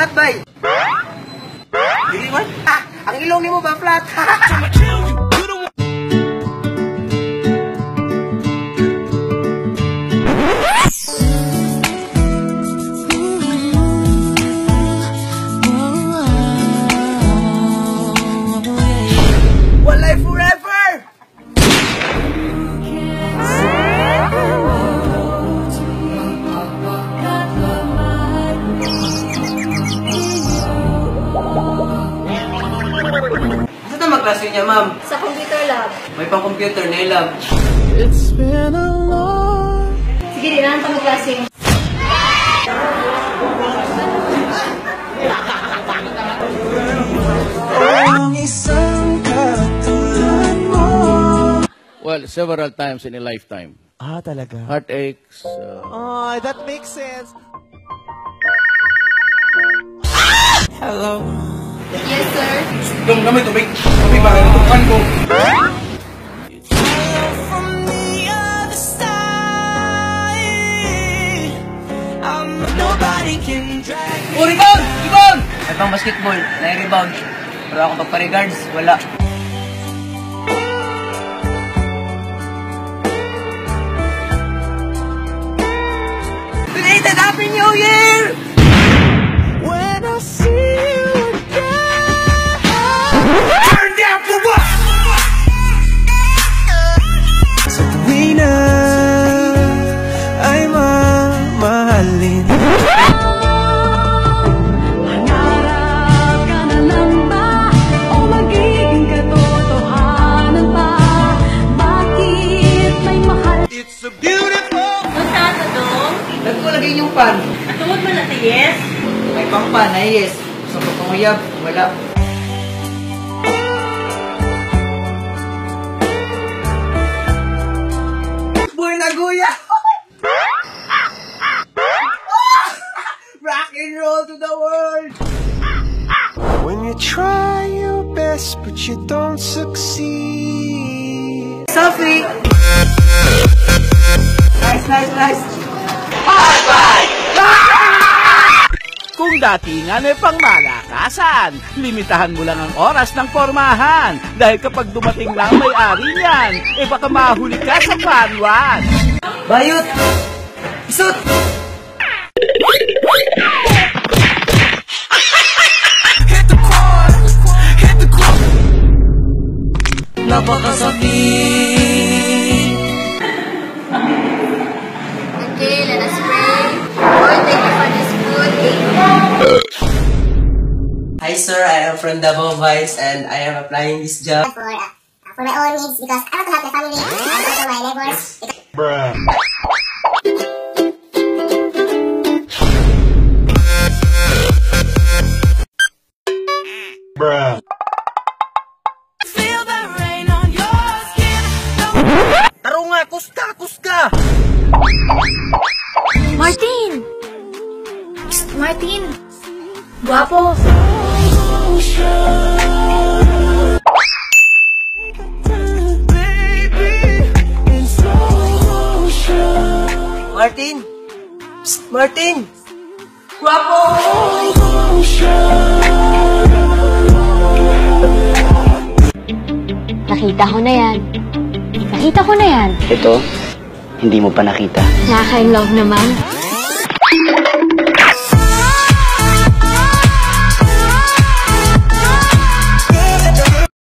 flat bay. Dili man. Ang ilong nimo ba flat? One life forever. Saan magklase niya, ma'am? Sa computer lab. May pang-computer na lab. Sige, di na ang klase. Well, several times in a lifetime. Ah, talaga? Heartaches. Oh, that makes sense. Hello. Yes, sir. Dong naman tubig. Tubig ba? Tukan ko. Oh, rebound! Rebound! May pang basketball. Na-rebound. Pero akong pagpa-regards, wala. Belated Happy New Year! When I see you again. Turn down for what? Sa tuwi na ay mamahalin. Hangarap ka na lang ba o magiging katotohanan pa? Bakit may mahal? It's a beautiful. Punta sa dong. Nagkulagay yung pan. Tungod mo na yes. May pang pan, ay yes. So, pag panguyab, wala. Boy, naguya! Rock and roll to the world! When you try your best but you don't succeed. Sophie! Nice, nice, nice! Kung dati nga may pangmalakasan, limitahan mo lang ang oras ng pormahan. Dahil kapag dumating lang may-ari niyan, baka mahuli ka sa panwan. Bayot! Isot! Napakasakit! Okay, let us pray. Lord, thank you for this food. Hi sir, I am from Davao Vice and I am applying this job. For my own needs because I want to help my family and also my neighbors. Bruh. Bruh. Taro nga, kuska, kuska! Martin! Psst, Martin! Guwapo! Martin! Psst, Martin! Guwapo! Nakita ko na yan. Nakita ko na yan. Ito, hindi mo pa nakita. Nakaka-in love naman.